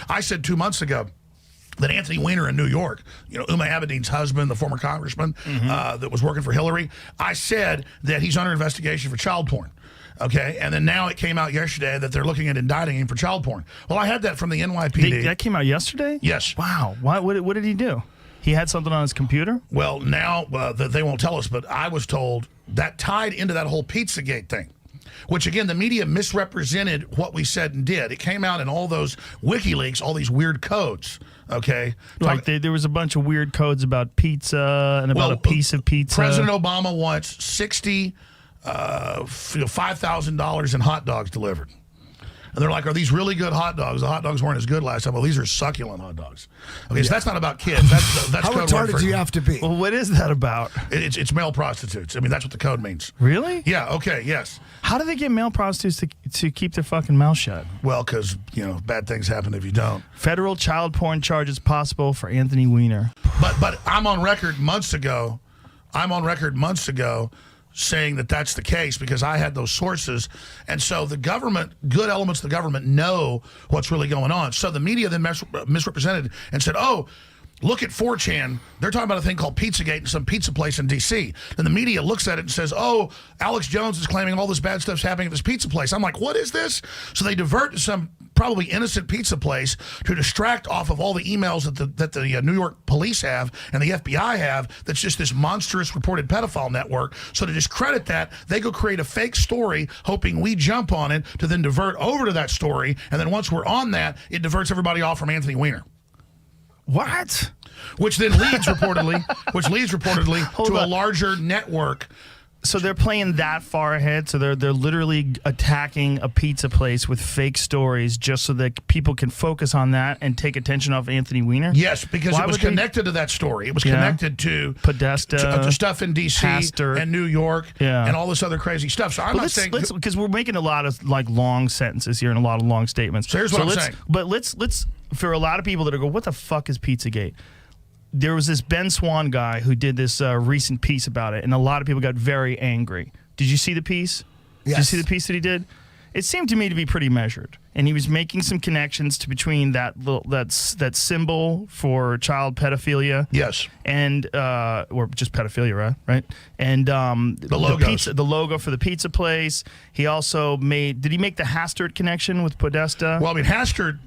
I said 2 months ago that Anthony Weiner in New York, Uma Abedin's husband, the former congressman that was working for Hillary, I said that he's under investigation for child porn. Okay, and then now it came out yesterday that they're looking at indicting him for child porn. Well, I had that from the NYPD. That came out yesterday? Yes. Wow. What did he do? He had something on his computer? Well, now they won't tell us, but I was told that tied into that whole Pizzagate thing, which, again, the media misrepresented what we said and did. It came out in all those WikiLeaks, all these weird codes, okay? Like there was a bunch of weird codes about pizza and about a piece of pizza. President Obama wants $5,000 in hot dogs delivered. And they're like, are these really good hot dogs? The hot dogs weren't as good last time. Well, these are succulent hot dogs. Okay, so that's not about kids. That's How code word retarded do you have to be? Well, what is that about? It's male prostitutes. I mean, that's what the code means. Really? Yeah, okay, yes. How do they get male prostitutes to keep their fucking mouth shut? Well, because, bad things happen if you don't. Federal child porn charges possible for Anthony Weiner. But I'm on record months ago saying that that's the case because I had those sources. And so the government, good elements of the government know what's really going on. So the media then misrepresented and said, oh, look at 4chan. They're talking about a thing called Pizzagate in some pizza place in D.C. Then the media looks at it and says, oh, Alex Jones is claiming all this bad stuff's happening at this pizza place. I'm like, what is this? So they divert to some probably innocent pizza place to distract off of all the emails that the New York police have and the FBI have that's just this monstrous reported pedophile network. So to discredit that, they go create a fake story hoping we jump on it to then divert over to that story. And then once we're on that, it diverts everybody off from Anthony Weiner. What? Which then leads reportedly to a larger network. So they're playing that far ahead. So they're literally attacking a pizza place with fake stories just so that people can focus on that and take attention off Anthony Weiner. Yes, because it was connected to that story. It was connected to Podesta, to stuff in D.C. and New York, and all this other crazy stuff. So I'm not saying because we're making a lot of long sentences here and a lot of long statements. So here's what I'm saying. But let's for a lot of people that are going, what the fuck is Pizzagate? There was this Ben Swan guy who did this recent piece about it, and a lot of people got very angry. Did you see the piece? Yes. Did you see the piece that he did? It seemed to me to be pretty measured, and he was making some connections between that symbol for child pedophilia, yes, and or just pedophilia, right? And the logo for the pizza place. He also did he make the Hastert connection with Podesta? Well, I mean, Hastert.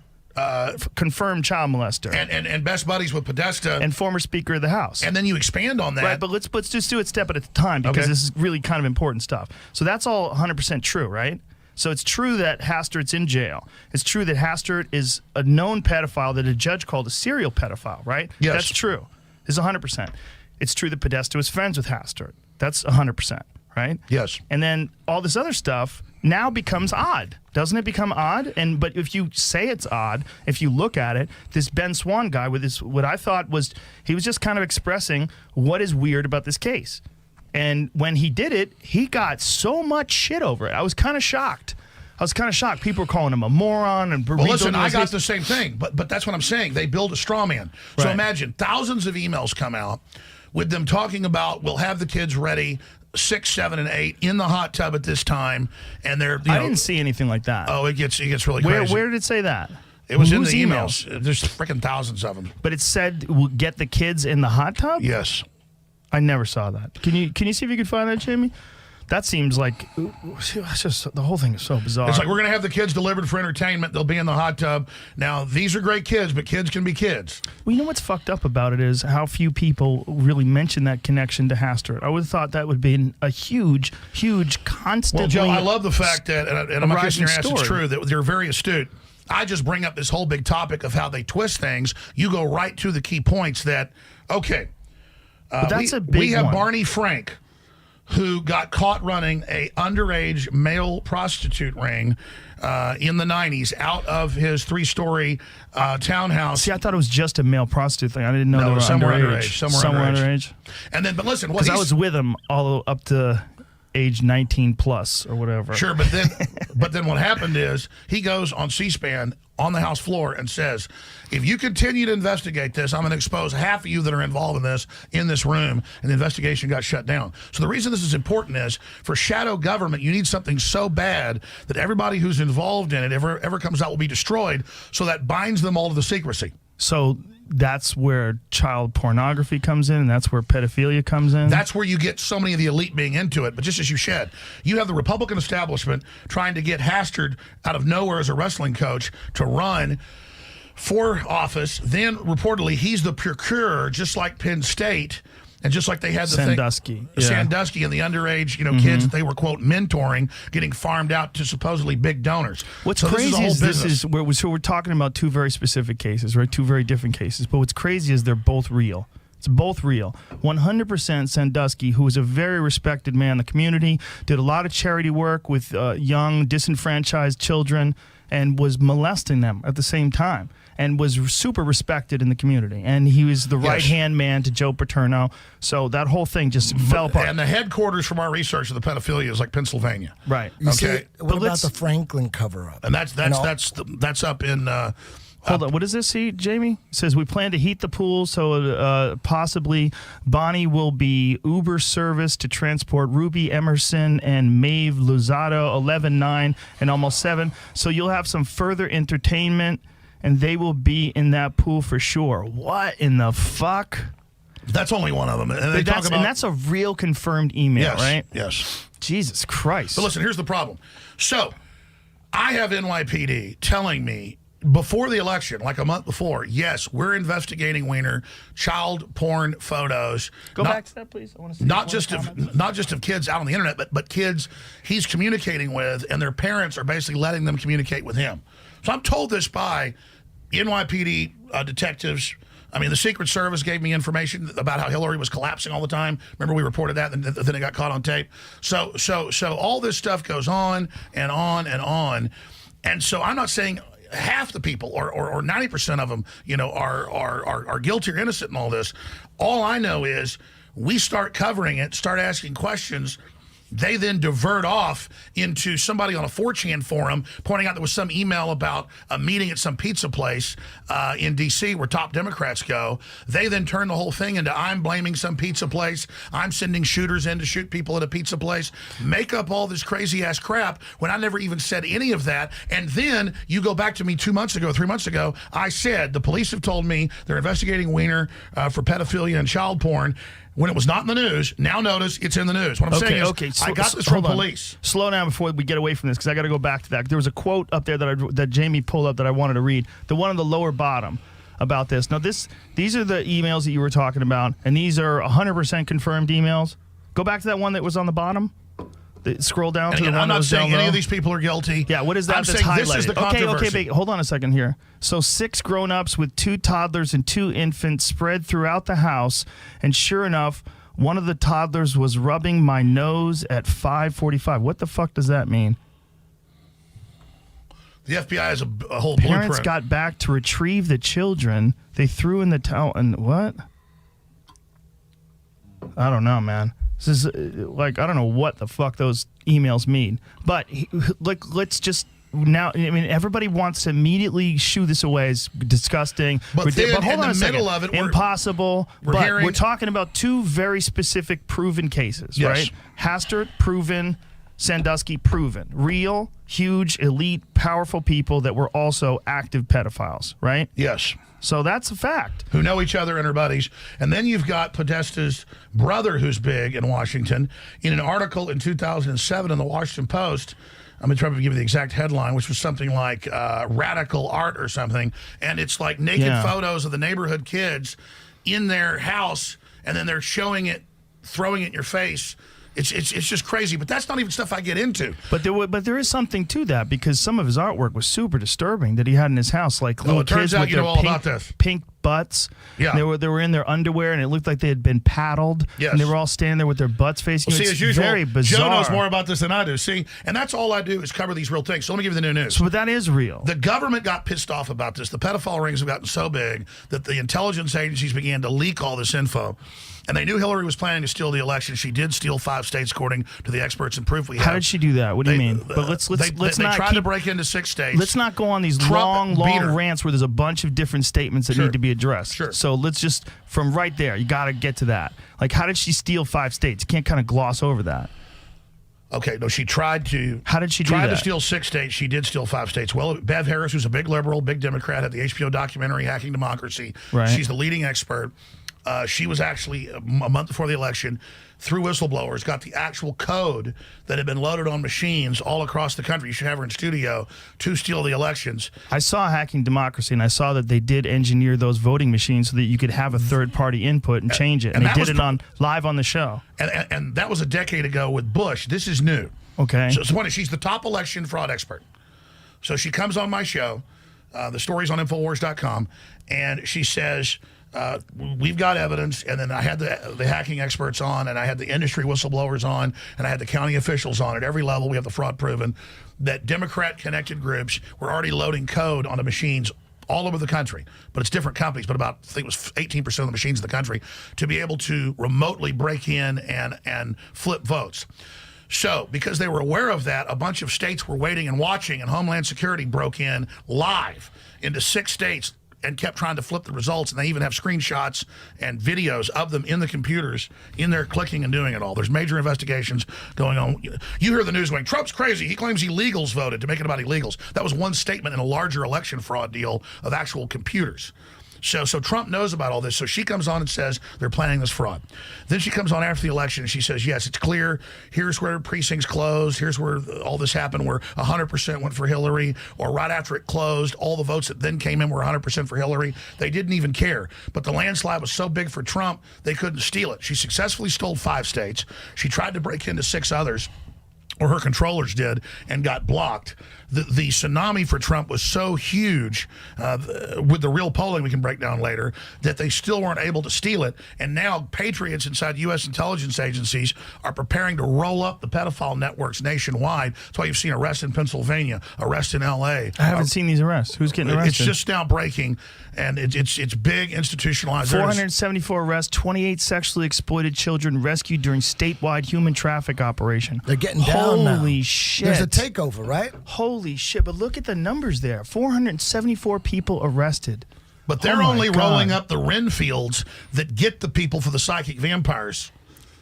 Confirmed child molester and best buddies with Podesta and former Speaker of the House. And then you expand on that, right? But let's just do it step at a time because this is really kind of important stuff. So that's all 100% true, right? So it's true that Hastert's in jail. It's true that Hastert is a known pedophile that a judge called a serial pedophile, right? Yes, that's true. It's 100%. It's true that Podesta was friends with Hastert. That's 100%, right? Yes. And then all this other stuff now becomes odd. Doesn't it become odd? But if you say it's odd, if you look at it, this Ben Swan guy with this, what I thought was, he was just kind of expressing what is weird about this case. And when he did it, he got so much shit over it. I was kind of shocked. People were calling him a moron. And well, listen, I got the same thing. But that's what I'm saying. They build a straw man. Right. So imagine thousands of emails come out with them talking about, we'll have the kids ready 6, 7, and 8 in the hot tub at this time, and they're. I didn't see anything like that. Oh, it gets really crazy. Where did it say that? It was in the emails. There's freaking thousands of them. But it said we'll get the kids in the hot tub. Yes. I never saw that. Can you see if you could find that, Jamie? That seems like it's just the whole thing is so bizarre. It's like we're going to have the kids delivered for entertainment. They'll be in the hot tub. Now, these are great kids, but kids can be kids. Well, you know what's fucked up about it is how few people really mention that connection to Hastert. I would have thought that would be a huge, constantly. Well, Joe, I love the fact that, and I'm not kissing your ass, it's true, that they're very astute. I just bring up this whole big topic of how they twist things. You go right to the key points that, okay, but that's a big one. We have Barney Frank, who got caught running a underage male prostitute ring in the 90s out of his 3-story townhouse. See, I thought it was just a male prostitute thing. I didn't know they were somewhere underage. Somewhere underage. And then, but listen, because I was with him all up to age 19 plus or whatever. Sure, but then what happened is he goes on C-SPAN on the House floor and says, if you continue to investigate this, I'm going to expose half of you that are involved in this room, and the investigation got shut down. So the reason this is important is, for shadow government, you need something so bad that everybody who's involved in it ever comes out will be destroyed, so that binds them all to the secrecy. So that's where child pornography comes in, and that's where pedophilia comes in. That's where you get so many of the elite being into it. But just as you said, you have the Republican establishment trying to get Hastert out of nowhere as a wrestling coach to run for office. Then reportedly he's the procurer, just like Penn State. And just like they had the Sandusky. Sandusky and the underage, kids that they were, quote, mentoring, getting farmed out to supposedly big donors. What's crazy is we're talking about two very specific cases, right? Two very different cases. But what's crazy is they're both real. It's both real. 100% Sandusky, who was a very respected man in the community, did a lot of charity work with young, disenfranchised children, and was molesting them at the same time, and was super respected in the community. And he was the right-hand man to Joe Paterno. So that whole thing just fell apart. And the headquarters from our research of the pedophilia is like Pennsylvania. Right. You see, what about the Franklin cover-up? And that's up in... Hold on. What does this see, Jamie? It says, we plan to heat the pool, so possibly Bonnie will be Uber service to transport Ruby Emerson and Maeve Luzado, 11-9 and almost 7. So you'll have some further entertainment, and they will be in that pool for sure. What in the fuck? That's only one of them. And that's a real confirmed email, right? Yes. Jesus Christ. But listen, here's the problem. So I have NYPD telling me, before the election, like a month before, yes, we're investigating Weiner, child porn photos. Go back to that, please. I want to see not just of kids out on the internet, but kids he's communicating with, and their parents are basically letting them communicate with him. So I'm told this by NYPD detectives. I mean, the Secret Service gave me information about how Hillary was collapsing all the time. Remember, we reported that, and then it got caught on tape. So all this stuff goes on and on and on. And so I'm not saying half the people or 90% of them, are guilty or innocent in all this. All I know is we start covering it, start asking questions. They then divert off into somebody on a 4chan forum pointing out there was some email about a meeting at some pizza place in D.C. where top Democrats go. They then turn the whole thing into, I'm blaming some pizza place. I'm sending shooters in to shoot people at a pizza place. Make up all this crazy-ass crap when I never even said any of that. And then you go back to me 3 months ago, I said, the police have told me they're investigating Weiner for pedophilia and child porn. When it was not in the news, now notice it's in the news. What I'm saying is, I got this from police. Slow down before we get away from this, because I got to go back to that. There was a quote up there that Jamie pulled up that I wanted to read. The one on the lower bottom about this. Now, these are the emails that you were talking about, and these are 100% confirmed emails. Go back to that one that was on the bottom. Scroll down to the one I'm that not was saying down any low. of these people are guilty. Yeah, what is that that's highlighted? This is the controversy. Okay, hold on a second here. So 6 grown-ups with 2 toddlers and 2 infants spread throughout the house, and sure enough, one of the toddlers was rubbing my nose at 5:45. What the fuck does that mean? The FBI has a whole Parents blueprint. got back to retrieve the children. They threw in the towel and what? I don't know, man. This is I don't know what the fuck those emails mean. But let's just now. I mean, everybody wants to immediately shoo this away as disgusting. But then hold in on the a second. middle of it, impossible. We're talking about 2 very specific proven cases, right? Hastert, proven. Sandusky, proven. Real, huge, elite, powerful people that were also active pedophiles, right? Yes. So that's a fact. Who know each other and are buddies. And then you've got Podesta's brother, who's big in Washington, in an article in 2007 in the Washington Post. I'm going to try to give you the exact headline, which was something like radical art or something. And it's like naked photos of the neighborhood kids in their house, and then they're showing it, throwing it in your face. It's just crazy, but that's not even stuff I get into. But there is something to that, because some of his artwork was super disturbing that he had in his house, like little it turns kids out with you their know all about this. pink butts. Yeah. They were in their underwear, and it looked like they had been paddled. Yes. And they were all standing there with their butts facing. Well, see, it's as usual, very bizarre. Joe knows more about this than I do. See, and that's all I do is cover these real things. So let me give you the new news. But that is real. The government got pissed off about this. The pedophile rings have gotten so big that the intelligence agencies began to leak all this info. And they knew Hillary was planning to steal the election. She did steal 5 states, according to the experts and proof we have. How did she do that? What do you mean? But let's they not tried to break into 6 states. Let's not go on these long rants where there's a bunch of different statements that need to be addressed. Sure. So let's just, from right there, you got to get to that. Like, how did she steal 5 states? You can't kind of gloss over that. Okay, no, she tried to. How did she do that? Tried to steal 6 states. She did steal 5 states. Well, Bev Harris, who's a big liberal, big Democrat, had the HBO documentary Hacking Democracy. Right. She's the leading expert. She was actually, a month before the election, through whistleblowers, got the actual code that had been loaded on machines all across the country. You should have her in studio to steal the elections. I saw Hacking Democracy, and I saw that they did engineer those voting machines so that you could have a third-party input and change it. And they did it live on the show. And that was a decade ago with Bush. This is new. Okay. So she's the top election fraud expert. So she comes on my show. The story's on Infowars.com. And she says, we've got evidence, and then I had the hacking experts on, and I had the industry whistleblowers on, and I had the county officials on at every level. We have the fraud proven that Democrat-connected groups were already loading code onto machines all over the country, but it's different companies, but about, I think it was 18% of the machines in the country, to be able to remotely break in and flip votes. So, because they were aware of that, a bunch of states were waiting and watching, and Homeland Security broke in live into 6 states and kept trying to flip the results, and they even have screenshots and videos of them in the computers, in there clicking and doing it all. There's major investigations going on. You hear the news going, Trump's crazy. He claims illegals voted, to make it about illegals. That was one statement in a larger election fraud deal of actual computers. So Trump knows about all this. So she comes on and says they're planning this fraud. Then she comes on after the election and she says, yes, it's clear. Here's where precincts closed. Here's where all this happened, where 100% went for Hillary, or right after it closed, all the votes that then came in were 100% for Hillary. They didn't even care. But the landslide was so big for Trump, they couldn't steal it. She successfully stole 5 states. She tried to break into 6 others, or her controllers did, and got blocked. The tsunami for Trump was so huge, with the real polling we can break down later, that they still weren't able to steal it. And now patriots inside U.S. intelligence agencies are preparing to roll up the pedophile networks nationwide. That's why you've seen arrests in Pennsylvania, arrests in L.A. I haven't seen these arrests. Who's getting arrested? It's just now breaking, and it's big, institutionalized. 474 arrests, 28 sexually exploited children rescued during statewide human traffic operation. They're getting down now. Holy shit. There's a takeover, right? Holy shit, but look at the numbers there. 474 people arrested. But they're only rolling up the Renfields that get the people for the psychic vampires.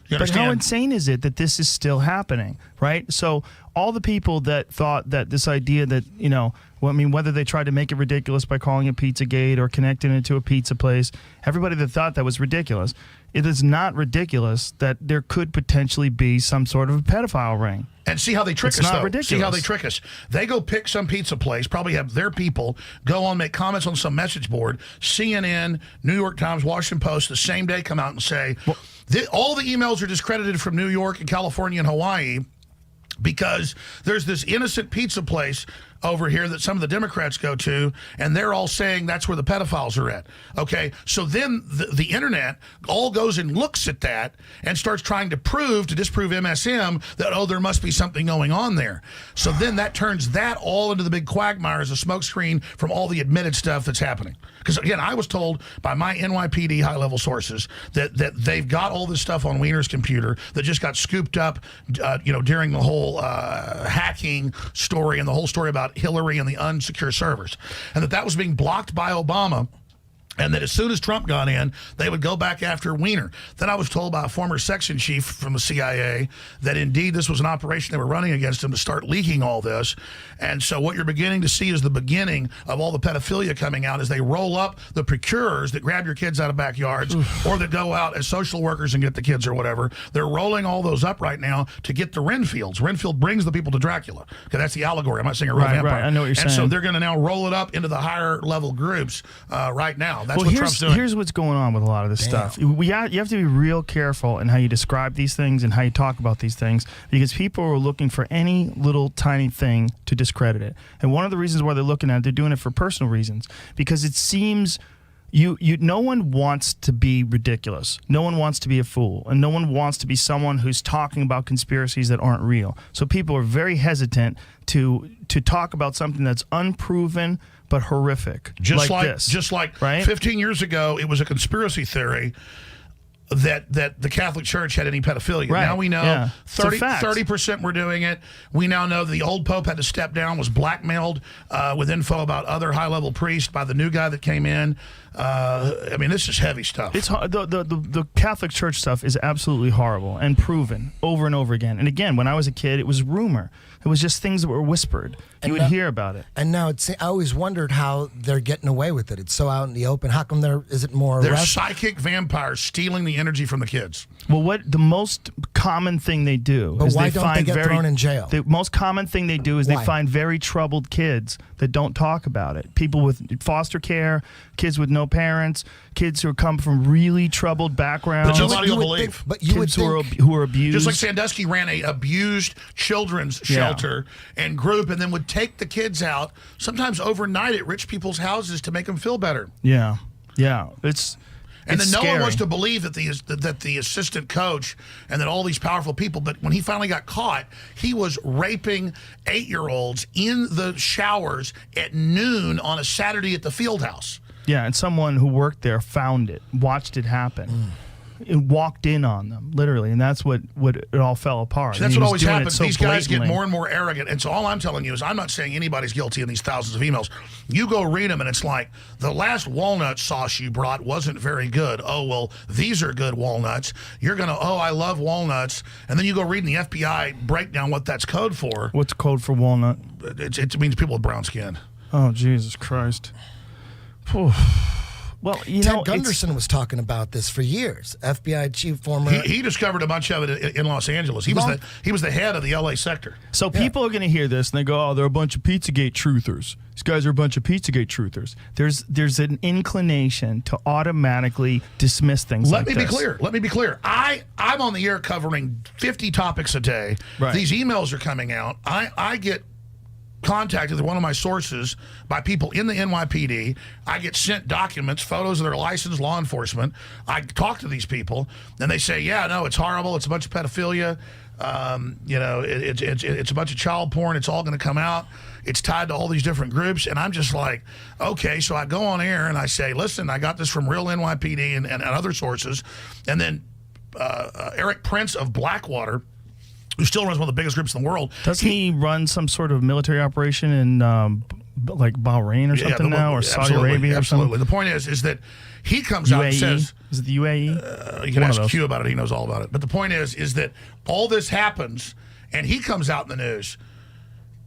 You understand? But how insane is it that this is still happening, right? So all the people that thought that this idea that, you know, well, I mean, whether they tried to make it ridiculous by calling it Pizzagate or connecting it to a pizza place, everybody that thought that was ridiculous, it is not ridiculous that there could potentially be some sort of a pedophile ring. And see how they trick It's us, not though. ridiculous. See how they trick us. They go pick some pizza place, probably have their people go on, make comments on some message board. CNN, New York Times, Washington Post, the same day come out and say, all the emails are discredited from New York and California and Hawaii because there's this innocent pizza place over here that some of the Democrats go to, and they're all saying that's where the pedophiles are at. Okay, so then the internet all goes and looks at that and starts trying to disprove MSM that, oh, there must be something going on there. So then that turns that all into the big quagmire as a smokescreen from all the admitted stuff that's happening. Because, again, I was told by my NYPD high-level sources that they've got all this stuff on Weiner's computer that just got scooped up, during the whole hacking story and the whole story about Hillary and the unsecure servers, and that was being blocked by Obama. And that as soon as Trump got in, they would go back after Weiner. Then I was told by a former section chief from the CIA that indeed this was an operation they were running against him to start leaking all this. And so what you're beginning to see is the beginning of all the pedophilia coming out as they roll up the procurers that grab your kids out of backyards or that go out as social workers and get the kids or whatever. They're rolling all those up right now to get the Renfields. Renfield brings the people to Dracula. Okay, that's the allegory. I'm not saying a real vampire. Right, I know what you're saying. And so they're going to now roll it up into the higher level groups right now. That's what here's, Trump's doing. Here's what's going on with a lot of this stuff. You have to be real careful in how you describe these things and how you talk about these things, because people are looking for any little tiny thing to discredit it. And one of the reasons why they're looking at it, they're doing it for personal reasons, because it seems No one wants to be ridiculous. No one wants to be a fool, and no one wants to be someone who's talking about conspiracies that aren't real. So people are very hesitant to talk about something that's unproven but horrific. Just like this, just like right? 15 years ago, it was a conspiracy theory that the Catholic Church had any pedophilia. Right. Now we know Yeah. It's a fact. 30% were doing it. We now know the old Pope had to step down, was blackmailed with info about other high-level priests by the new guy that came in. I mean, this is heavy stuff. It's the Catholic Church stuff is absolutely horrible and proven over and over again. And again, when I was a kid, it was rumor. It was just things that were whispered. You would hear about it. And now I always wondered how they're getting away with it. It's so out in the open. How come isn't more They're arrest? psychic vampires stealing the energy from the kids. Well, what the most common thing they do But is why they don't find they get thrown in jail? The most common thing they do is Why? they find very troubled kids that don't talk about it. People with foster care, kids with no parents, kids who come from really troubled backgrounds. But nobody will believe. But you would Kids think who are abused. Just like Sandusky ran a abused children's shelter and group, and then would take the kids out, sometimes overnight at rich people's houses to make them feel better. Yeah. And then no scary. one wants to believe that the assistant coach and that all these powerful people, but when he finally got caught, he was raping 8-year-olds in the showers at noon on a Saturday at the field house. Yeah, and someone who worked there found it, watched it happen. It walked in on them, literally, and that's what it all fell apart. So that's And what he was always doing it happens. so These guys get blatantly. more and more arrogant. And so all I'm telling you is I'm not saying anybody's guilty in these thousands of emails. You go read them, and it's like, the last walnut sauce you brought wasn't very good. Oh, well, these are good walnuts. You're going to, I love walnuts. And then you go read in the FBI breakdown what that's code for. What's code for walnut? It means people with brown skin. Oh, Jesus Christ. Whew. Well, Ted Gunderson was talking about this for years. FBI chief former. He discovered a bunch of it in Los Angeles. He was the head of the LA sector. So people are going to hear this and they go, "Oh, they're a bunch of Pizzagate truthers. These guys are a bunch of Pizzagate truthers." There's an inclination to automatically dismiss things. Let me be clear. I'm on the air covering 50 topics a day. Right. These emails are coming out. I get contacted with one of my sources by people in the NYPD. I get sent documents, photos of their licensed law enforcement. I talk to these people, and they say, "Yeah, no, it's horrible. It's a bunch of pedophilia. It's a bunch of child porn. It's all going to come out. It's tied to all these different groups." And I'm just like, okay. So I go on air and I say, "Listen, I got this from real NYPD and other sources." And then Eric Prince of Blackwater, who still runs one of the biggest groups in the world. Doesn't he run some sort of military operation in like Bahrain or something now, or Saudi Arabia or something? The point is that he comes out and says, is it the UAE? you can ask Q about it, he knows all about it. But the point is that all this happens, and he comes out in the news,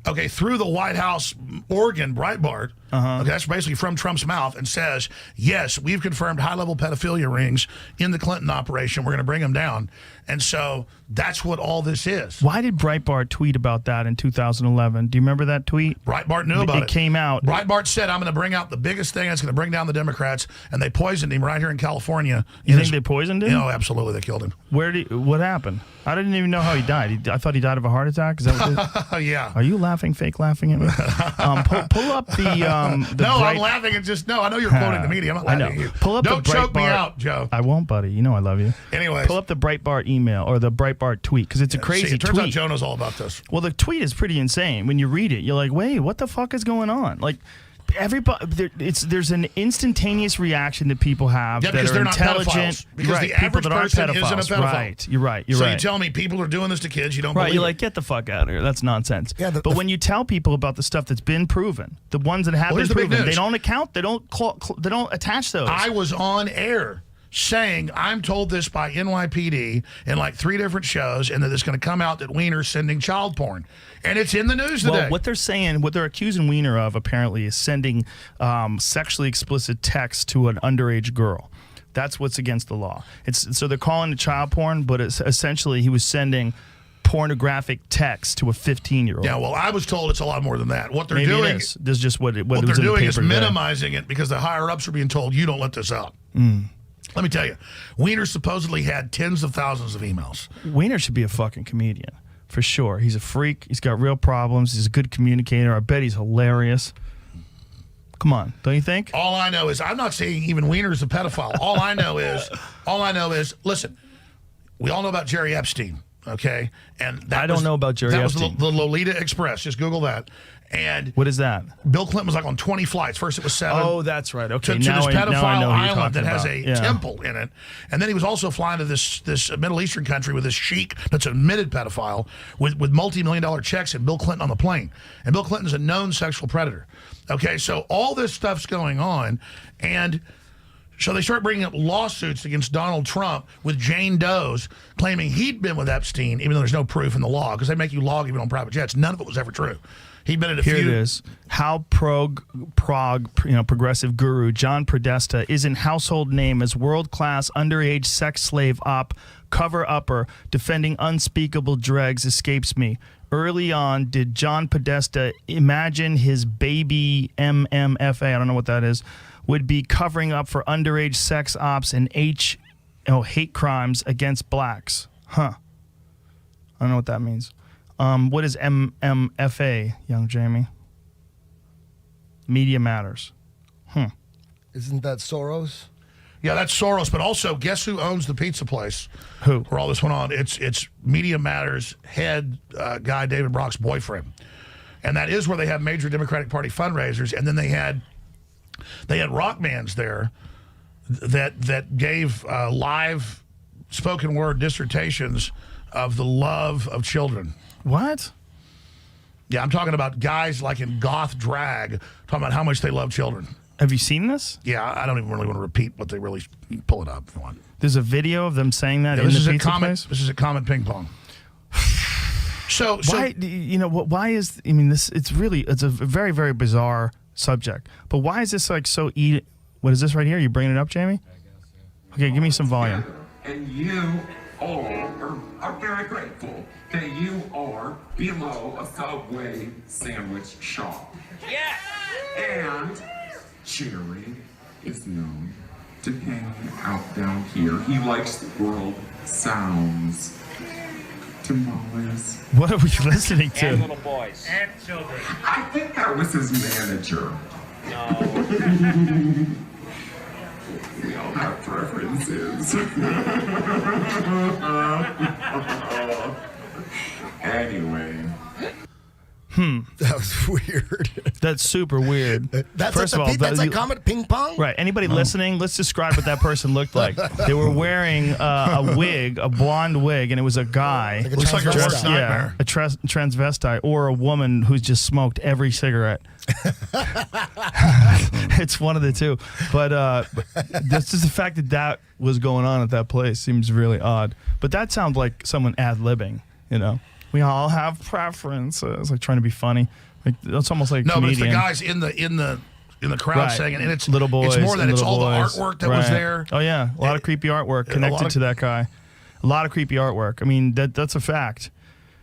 okay, through the White House organ, Breitbart, okay, that's basically from Trump's mouth, and says, yes, we've confirmed high-level pedophilia rings in the Clinton operation. We're going to bring them down. And so that's what all this is. Why did Breitbart tweet about that in 2011? Do you remember that tweet? Breitbart knew about it. It came out. Breitbart said, I'm going to bring out the biggest thing that's going to bring down the Democrats, and they poisoned him right here in California. You think they poisoned him? No, absolutely, they killed him. What happened? I didn't even know how he died. I thought he died of a heart attack. Is that what Yeah. Are you fake laughing at me? Pull up the No, I'm laughing at I know you're quoting the media. I'm not laughing at you. Pull up Don't the choke me Breitbart- out, Joe. I won't, buddy. You know I love you. Anyways. Pull up the Breitbart email or the Breitbart tweet, because it's a crazy See, it turns tweet. out Joe knows all about this. Well, the tweet is pretty insane. When you read it, you're like, wait, what the fuck is going on? Like, everybody, there's an instantaneous reaction that people have that because are they're not intelligent. pedophiles. Because right, the people average that aren't person pedophiles. isn't a pedophile. Right, you're right. So right. you tell me people are doing this to kids, you don't Right, believe you're it. like, get the fuck out of here. That's nonsense. Yeah, but when you tell people about the stuff that's been proven, the ones that have Well, been here's the big proven, they news. don't account. They don't. They don't attach those. I was on air saying I'm told this by NYPD in like 3 different shows, and that it's going to come out that Weiner's sending child porn, and it's in the news today. Well, what they're saying, what they're accusing Weiner of, apparently, is sending sexually explicit text to an underage girl. That's what's against the law. So they're calling it child porn, but it's essentially he was sending pornographic text to a 15-year-old. Yeah, well, I was told it's a lot more than that. What they're Maybe doing, it is. This is just what it what was they're in the doing is paper today. minimizing it because the higher ups are being told you don't let this out. Let me tell you, Weiner supposedly had tens of thousands of emails. Weiner should be a fucking comedian, for sure. He's a freak. He's got real problems. He's a good communicator. I bet he's hilarious. Come on, don't you think? All I know is I'm not saying even Weiner's a pedophile. All I know is, listen, we all know about Jerry Epstein, okay? And I don't know about Jerry Epstein. That was the Lolita Express. Just Google that. And what is that? Bill Clinton was like on 20 flights. First it was 7. Oh, that's right. Okay, To this pedophile island that has about. a temple in it. And then he was also flying to this Middle Eastern country with this sheik that's an admitted pedophile with multi-million-dollar checks and Bill Clinton on the plane. And Bill Clinton's a known sexual predator. Okay, so all this stuff's going on. And so they start bringing up lawsuits against Donald Trump with Jane Doe's claiming he'd been with Epstein, even though there's no proof in the law, because they make you log even on private jets. None of it was ever true. He'd been at a Here few. it is. How progressive guru John Podesta isn't household name as world-class underage sex slave op cover-upper defending unspeakable dregs escapes me. Early on, did John Podesta imagine his baby MMFA, I don't know what that is, would be covering up for underage sex ops and hate crimes against blacks? Huh. I don't know what that means. What is MMFA, young Jamie? Media Matters. Isn't that Soros? Yeah, that's Soros. But also, guess who owns the pizza place? Who? Where all this went on? It's Media Matters head guy David Brock's boyfriend, and that is where they have major Democratic Party fundraisers. And then they had rock bands there that gave live spoken word dissertations of the love of children. What? Yeah, I'm talking about guys like in goth drag talking about how much they love children. Have you seen this? Yeah, I don't even really want to repeat what they really pull it up. If you want. There's a video of them saying that Yeah, in this the is pizza a place? This is a Comet Ping Pong. So Why, why is, I mean, it's a very, very bizarre subject. But why is this like so, what is this right here? You bringing it up, Jamie? I guess, yeah. Okay, give me some volume. And you all are very grateful that you are below a Subway sandwich shop. Yes! And Jerry is known to hang out down here. He likes world sounds. Tamales. What are we listening to? And little boys. And children. I think that was his manager. No. We all have preferences. Anyway. That was weird. That's super weird. That's First like of all, that's like Comet Ping Pong? Right. Anybody listening, let's describe what that person looked like. They were wearing a wig, a blonde wig, and it was a guy. Like a looks like your worst transvestite. nightmare. A transvestite or a woman who's just smoked every cigarette. It's one of the two. But this is the fact that was going on at that place seems really odd. But that sounds like someone ad-libbing, We all have preferences, like trying to be funny. Like it's almost like a No, but comedian. it's the guys in the crowd Right. saying it, and it's little boys. It's more than and it's little all boys. the artwork that was Right. there. Oh yeah, a lot of creepy artwork connected to that guy. A lot of creepy artwork. I mean, that's a fact.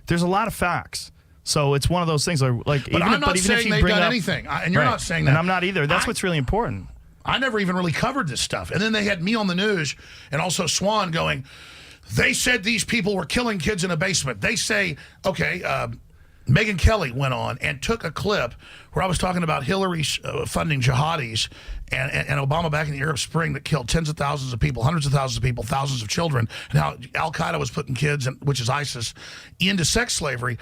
There's a lot of facts. So it's one of those things. Like, But I'm not saying if you they've bring done up, anything, and you're Right. not saying that. And I'm not either. That's what's really important. I never even really covered this stuff. And then they had me on the news and also Swan going, they said these people were killing kids in a basement. They say, okay, Megyn Kelly went on and took a clip where I was talking about Hillary funding jihadis and Obama back in the Arab Spring that killed tens of thousands of people, hundreds of thousands of people, thousands of children, and how Al-Qaeda was putting kids, which is ISIS, into sex slavery.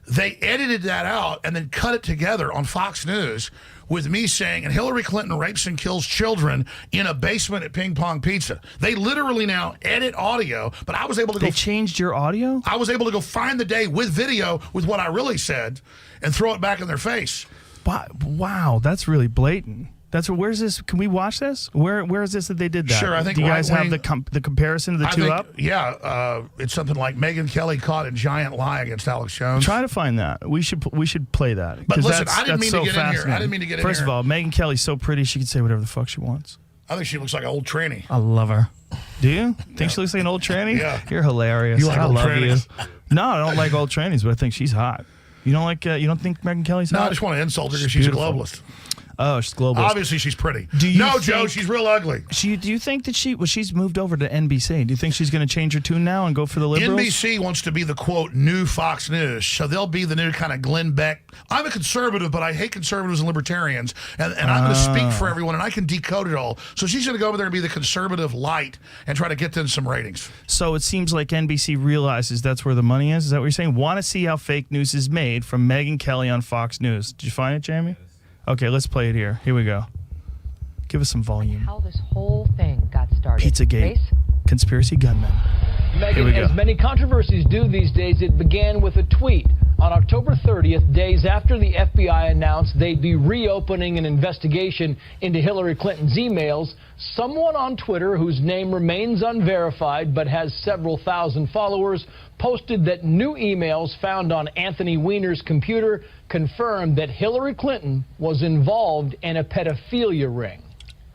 They edited that out and then cut it together on Fox News with me saying, and Hillary Clinton rapes and kills children in a basement at Ping Pong Pizza. They literally now edit audio, but I was able to go. They changed your audio? I was able to go find the day with video with what I really said and throw it back in their face. Wow, that's really blatant. Where's this? Can we watch this? Where is this that they did that? Sure, I think Do you guys have right-wing- the comparison of the I two think, up? yeah, it's something like Megyn Kelly caught a giant lie against Alex Jones. Try to find that. We should play that. But 'cause listen, that's- I didn't that's mean to so get in here. I fascinating. didn't mean to get in First here. of all, Megyn Kelly's so pretty she can say whatever the fuck she wants. I think she looks like an old tranny. I love her. Do you think she looks like an old tranny? Yeah. You're hilarious. You like I old love trannies. you. No, I don't like old trannies, but I think she's hot. You don't like? You don't think Megyn Kelly's No, hot? I just want to insult her because she's a beautiful. globalist. Oh, she's global. Obviously, she's pretty. Joe, she's real ugly. Do you think that she's moved over to NBC? Do you think she's going to change her tune now and go for the liberals? NBC wants to be the, quote, new Fox News. So they'll be the new kind of Glenn Beck. I'm a conservative, but I hate conservatives and libertarians. And I'm going to speak for everyone, and I can decode it all. So she's going to go over there and be the conservative light and try to get them some ratings. So it seems like NBC realizes that's where the money is. Is that what you're saying? Want to see how fake news is made from Megyn Kelly on Fox News. Did you find it, Jamie? Okay, let's play it here. Here we go. Give us some volume. How this whole thing got started. Pizzagate. Conspiracy gunmen. Megyn, as many controversies do these days, it began with a tweet. On October 30th, days after the FBI announced they'd be reopening an investigation into Hillary Clinton's emails, someone on Twitter, whose name remains unverified but has several thousand followers, posted that new emails found on Anthony Weiner's computer confirmed that Hillary Clinton was involved in a pedophilia ring.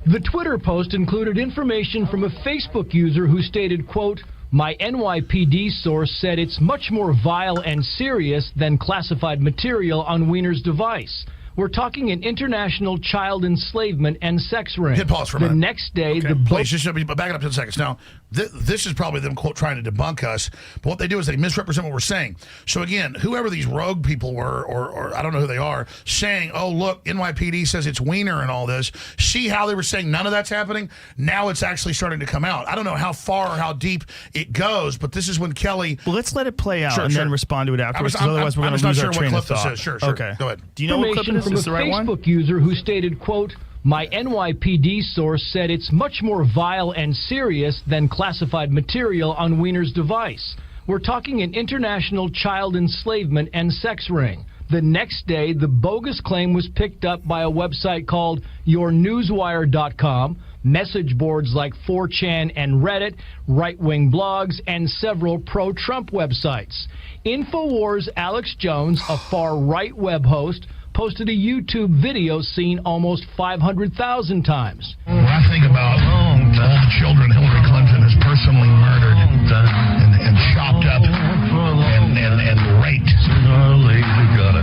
The Twitter post included information from a Facebook user who stated, quote, "My NYPD source said it's much more vile and serious than classified material on Weiner's device. We're talking an international child enslavement and sex ring." Hit pause for a minute. The next day, okay, please, just back it up 10 seconds. Now, this is probably them, quote, trying to debunk us, but what they do is they misrepresent what we're saying. So again, whoever these rogue people were, or I don't know who they are, saying, oh, look, NYPD says it's Weiner and all this. See how they were saying none of that's happening? Now it's actually starting to come out. I don't know how far or how deep it goes, but this is when Kelly... Well, let's let it play out and then respond to it afterwards, because otherwise we're going to lose our train of thought. Sure. Okay. Go ahead. Do you know what clip it is? From Is a the right one? Facebook user who stated, quote, "My NYPD source said it's much more vile and serious than classified material on Weiner's device. We're talking an international child enslavement and sex ring." The next day, the bogus claim was picked up by a website called yournewswire.com, message boards like 4chan and Reddit, right-wing blogs, and several pro-Trump websites. InfoWars' Alex Jones, a far-right web host, posted a YouTube video seen almost 500,000 times. When I think about all the children Hillary Clinton has personally murdered and chopped up and raped,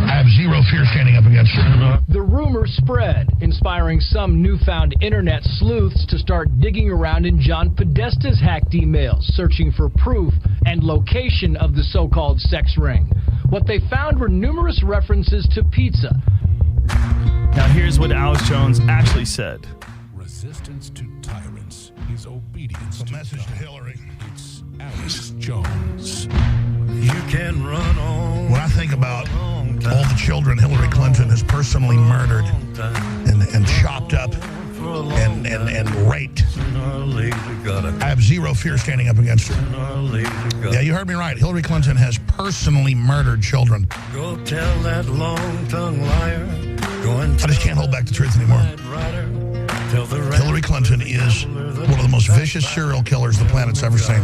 I have zero fear standing up against her. The rumor spread, inspiring some newfound internet sleuths to start digging around in John Podesta's hacked emails, searching for proof and location of the so-called sex ring. What they found were numerous references to pizza. Now here's what Alex Jones actually said. Resistance to tyrants is obedience to message God. to Hillary. It's Alex Jones. You can run on. When I think about all the children Hillary Clinton has personally murdered and chopped up and raped, I have zero fear standing up against her. Yeah, you heard me right. Hillary Clinton has personally murdered children. Go tell that long-tongued liar. I just can't hold back the truth anymore. Hillary Clinton is one of the most vicious serial killers the planet's ever seen.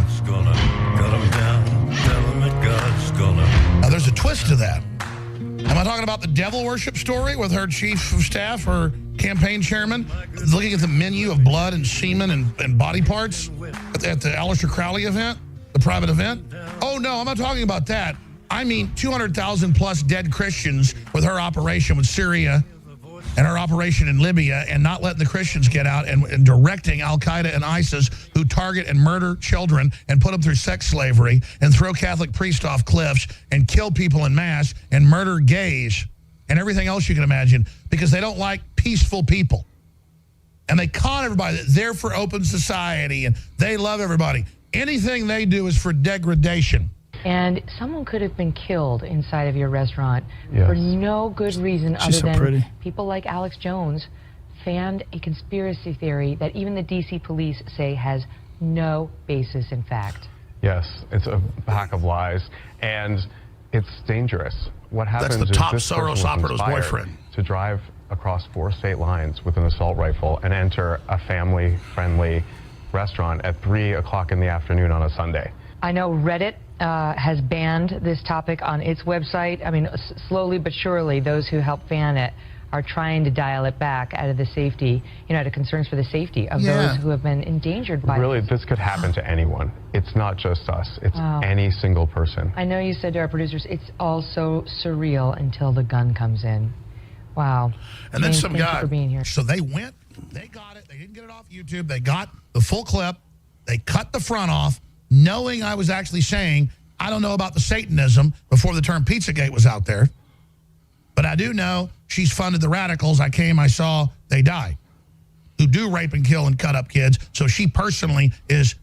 Now, there's a twist to that. Am I talking about the devil worship story with her chief of staff, her campaign chairman, looking at the menu of blood and semen and body parts at the Aleister Crowley event, the private event? Oh, no, I'm not talking about that. I mean 200,000 plus dead Christians with her operation with Syria and her operation in Libya, and not letting the Christians get out, and directing Al-Qaeda and ISIS, who target and murder children and put them through sex slavery and throw Catholic priests off cliffs and kill people in mass and murder gays and everything else you can imagine because they don't like peaceful people. And they con everybody that they're for open society and they love everybody. Anything they do is for degradation. And someone could have been killed inside of your restaurant for no good reason other than people like Alex Jones fanned a conspiracy theory that even the D.C. police say has no basis in fact. Yes, it's a pack of lies, and it's dangerous. What happens That's the is top this person Soros was operative's inspired boyfriend. to drive across 4 state lines with an assault rifle and enter a family-friendly restaurant at 3 o'clock in the afternoon on a Sunday. I know Reddit has banned this topic on its website. I mean, slowly but surely, those who help fan it are trying to dial it back out of the safety, out of concerns for the safety of those who have been endangered by Really, this could happen to anyone. It's not just us. It's any single person. I know you said to our producers, it's all so surreal until the gun comes in. Wow. And then James, some thank you guy. for being here. So they went, they got it. They didn't get it off YouTube. They got the full clip. They cut the front off, knowing I was actually saying, I don't know about the Satanism before the term Pizzagate was out there. But I do know she's funded the radicals. I came, I saw, they die. Who do rape and kill and cut up kids. So she personally is.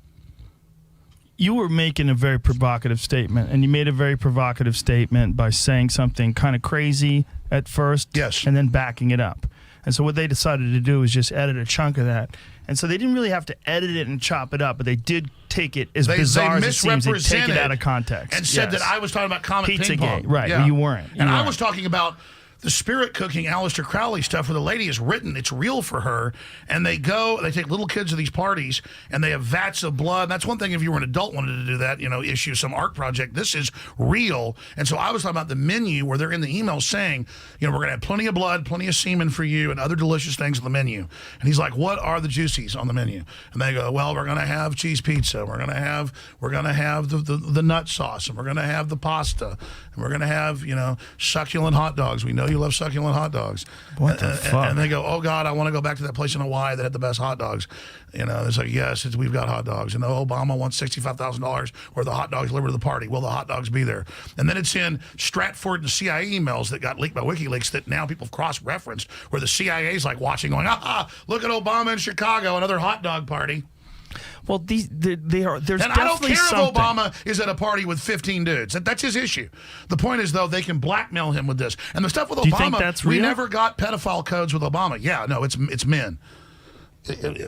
You were making a very provocative statement, and you made a very provocative statement by saying something kind of crazy at first, yes, and then backing it up. And so what they decided to do was just edit a chunk of that. And so they didn't really have to edit it and chop it up, but they did take it as bizarre as it seems. They take it out of context. And said that I was talking about Comet Ping Pong. Pizzagate, right, well, you weren't. And I was talking about the spirit cooking Aleister Crowley stuff where the lady is written, it's real for her, and they take little kids to these parties, and they have vats of blood. And that's one thing if you were an adult wanted to do that, issue some art project. This is real. And so I was talking about the menu where they're in the email saying, we're going to have plenty of blood, plenty of semen for you, and other delicious things on the menu. And he's like, what are the juicies on the menu? And they go, well, we're going to have cheese pizza, we're going to have the nut sauce, and we're going to have the pasta, and we're going to have, succulent hot dogs. We know you love succulent hot dogs. What the fuck? And they go, oh, God, I want to go back to that place in Hawaii that had the best hot dogs. It's like, yes, we've got hot dogs. And Obama wants $65,000 where the hot dogs delivered to the party. Will the hot dogs be there? And then it's in Stratford and CIA emails that got leaked by WikiLeaks that now people have cross-referenced where the CIA's like watching going, look at Obama in Chicago, another hot dog party. Well, there's and definitely I don't care something. if Obama is at a party with 15 dudes. That's his issue. The point is, though, they can blackmail him with this. And the stuff with Do you Obama, think that's real? We never got pedophile codes with Obama. Yeah, no, it's men.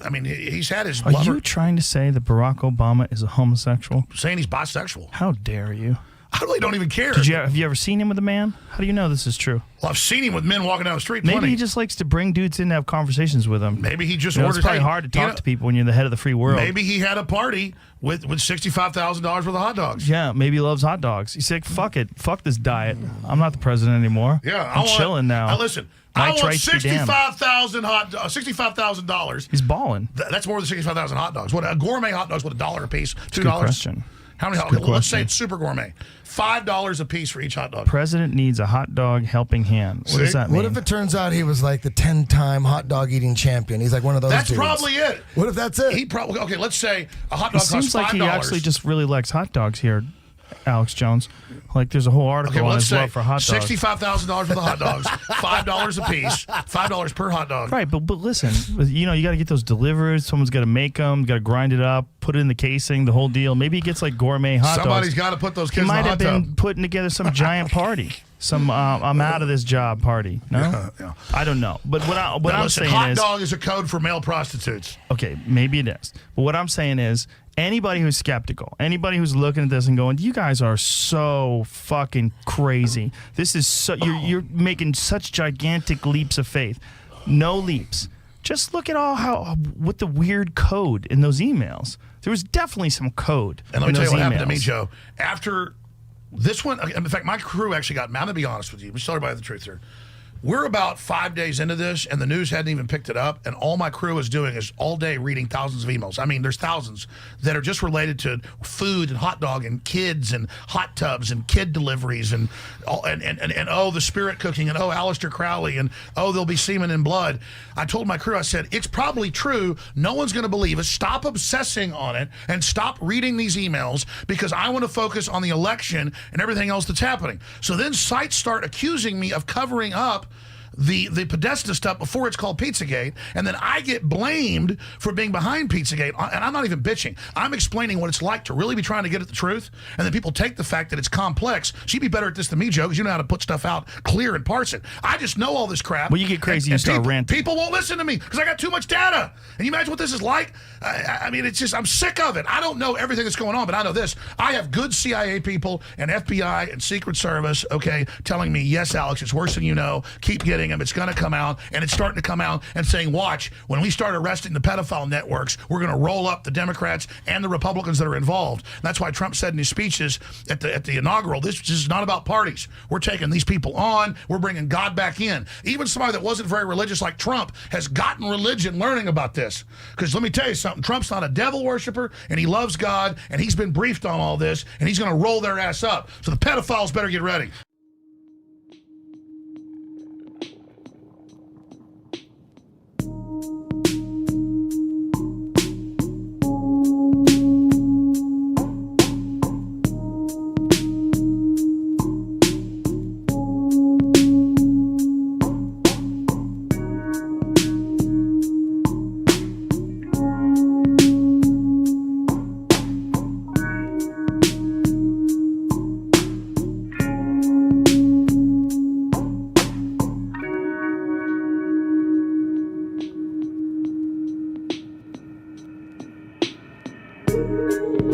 I mean, he's had his Are you trying to say that Barack Obama is a homosexual? Saying he's bisexual. How dare you? I really don't even care. Have you ever seen him with a man? How do you know this is true? Well, I've seen him with men walking down the street. Maybe plenty. he just likes to bring dudes in to have conversations with them. Maybe he just orders. It's probably hard to talk to people when you're the head of the free world. Maybe he had a party with $65,000 worth of hot dogs. Yeah, maybe he loves hot dogs. He's like, fuck it. Fuck this diet. I'm not the president anymore. Yeah, I'm chilling now. Listen, I want $65,000. He's balling. That's more than 65,000 hot dogs. What a gourmet hot dogs? What, $1 a piece? $2? Good question. How many? Let's say it's super gourmet. $5 a piece for each hot dog. President needs a hot dog helping hand. What does that mean? What if it turns out he was like the 10-time hot dog eting champion? He's like one of those. That's dudes. probably it. What if that's it? He probably let's say a hot dog costs $5. It seems like he actually just really likes hot dogs here, Alex Jones. Like there's a whole article on his love for hot dogs. $65,000 for the hot dogs, $5 a piece, $5 per hot dog. Right, but listen, you got to get those delivered. Someone's got to make them. Got to grind it up, put it in the casing, the whole deal. Maybe he gets like gourmet hot dogs. Somebody's got to put those kids in the hot tub. He might have been putting together some giant party. Some I'm out of this job party. No, yeah. I don't know. But what I'm saying hot is, dog is a code for male prostitutes. Okay, maybe it is. But what I'm saying is, anybody who's skeptical, anybody who's looking at this and going, "You guys are so fucking crazy. This is so you're making such gigantic leaps of faith." No leaps. Just look at what the weird code in those emails. There was definitely some code. And let me tell you what happened to me, Joe. After this one, in fact, my crew actually got mad. To be honest with you, we tell everybody the truth here. We're about 5 days into this, and the news hadn't even picked it up, and all my crew is doing is all day reading thousands of emails. I mean, there's thousands that are just related to food and hot dog and kids and hot tubs and kid deliveries and the spirit cooking and Aleister Crowley and there'll be semen and blood. I told my crew, I said, it's probably true. No one's going to believe us. Stop obsessing on it and stop reading these emails because I want to focus on the election and everything else that's happening. So then sites start accusing me of covering up the Podesta stuff before it's called Pizzagate, and then I get blamed for being behind Pizzagate, and I'm not even bitching. I'm explaining what it's like to really be trying to get at the truth, and then people take the fact that it's complex. So you'd be better at this than me, Joe, because you know how to put stuff out clear and parse it. I just know all this crap. Well, you get crazy, you start ranting. People won't listen to me because I got too much data. And you imagine what this is like? I mean, it's just, I'm sick of it. I don't know everything that's going on, but I know this. I have good CIA people and FBI and Secret Service, okay, telling me, yes, Alex, it's worse than you know. Keep getting them. It's going to come out, and it's starting to come out and saying, watch, when we start arresting the pedophile networks, we're going to roll up the Democrats and the Republicans that are involved. And that's why Trump said in his speeches at the inaugural, this is not about parties. We're taking these people on. We're bringing God back in. Even somebody that wasn't very religious like Trump has gotten religion learning about this. Because let me tell you something, Trump's not a devil worshiper, and he loves God, and he's been briefed on all this, and he's going to roll their ass up. So the pedophiles better get ready. Podcast.